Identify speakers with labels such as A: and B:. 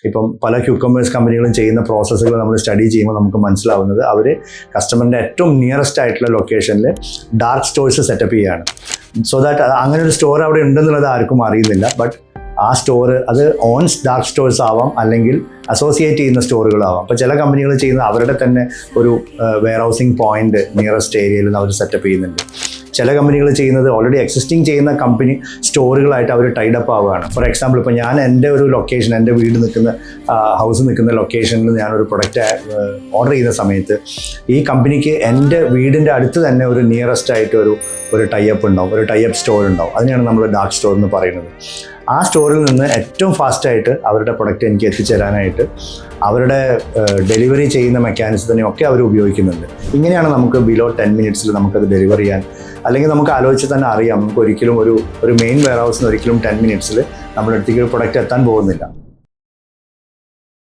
A: ഇപ്പം പല ക്യൂക്കമ്പേഴ്സ് കമ്പനികളും ചെയ്യുന്ന പ്രോസസ്സുകൾ നമ്മൾ സ്റ്റഡി ചെയ്യുമ്പോൾ നമുക്ക് മനസ്സിലാവുന്നത് അവർ കസ്റ്റമറിൻ്റെ ഏറ്റവും നിയറസ്റ്റ് ആയിട്ടുള്ള ലൊക്കേഷനിൽ ഡാർക്ക് സ്റ്റോഴ്സ് സെറ്റപ്പ് ചെയ്യുകയാണ്. സോ ദാറ്റ് അങ്ങനെ ഒരു സ്റ്റോർ അവിടെ ഉണ്ടെന്നുള്ളത് ആർക്കും അറിയുന്നില്ല. ബട്ട് ആ സ്റ്റോർ അത് ഓൺസ് ഡാർക്ക് സ്റ്റോഴ്സ് ആവാം, അല്ലെങ്കിൽ അസോസിയേറ്റ് ചെയ്യുന്ന സ്റ്റോറുകളാവാം. അപ്പോൾ ചില കമ്പനികൾ ചെയ്യുന്നത് അവരുടെ തന്നെ ഒരു വെയർ ഹൗസിംഗ് പോയിന്റ് നിയറസ്റ്റ് ഏരിയയിൽ അവർ സെറ്റപ്പ് ചെയ്യുന്നുണ്ട്. ചില കമ്പനികൾ ചെയ്യുന്നത് ഓൾറെഡി എക്സിസ്റ്റിംഗ് ചെയ്യുന്ന കമ്പനി സ്റ്റോറുകളായിട്ട് അവർ ടൈഡപ്പ് ആവുകയാണ്. ഫോർ എക്സാമ്പിൾ, ഇപ്പോൾ ഞാൻ എൻ്റെ ഒരു ലൊക്കേഷൻ, എൻ്റെ വീട് നിൽക്കുന്ന ഹൗസ് നിൽക്കുന്ന ലൊക്കേഷനിൽ ഞാനൊരു പ്രൊഡക്റ്റ് ഓർഡർ ചെയ്യുന്ന സമയത്ത് ഈ കമ്പനിക്ക് എൻ്റെ വീടിൻ്റെ അടുത്ത് തന്നെ ഒരു നിയറസ്റ്റ് ആയിട്ട് ഒരു ടൈപ്പ് ഉണ്ടാവും, ഒരു ടൈപ്പ് സ്റ്റോർ ഉണ്ടാവും. അതിനെയാണ് നമ്മൾ ഡാർക്ക് സ്റ്റോർ എന്ന് പറയുന്നത്. ആ സ്റ്റോറിൽ നിന്ന് ഏറ്റവും ഫാസ്റ്റായിട്ട് അവരുടെ പ്രൊഡക്റ്റ് എനിക്ക് എത്തിച്ചേരാനായിട്ട് അവരുടെ ഡെലിവറി ചെയ്യുന്ന മെക്കാനിസത്തിനെയൊക്കെ അവർ ഉപയോഗിക്കുന്നുണ്ട്. ഇങ്ങനെയാണ് നമുക്ക് ബിലോ 10 മിനിറ്റ്സിൽ നമുക്കത് ഡെലിവർ ചെയ്യാൻ, അല്ലെങ്കിൽ നമുക്ക് ആലോചിച്ച് തന്നെ അറിയാം, നമുക്ക് ഒരിക്കലും ഒരു മെയിൻ വെയർ ഹൗസിന് ഒരിക്കലും 10 മിനിറ്റ്സിൽ നമ്മുടെ അടുത്തേക്ക് ഒരു പ്രൊഡക്റ്റ് എത്താൻ പോകുന്നില്ല.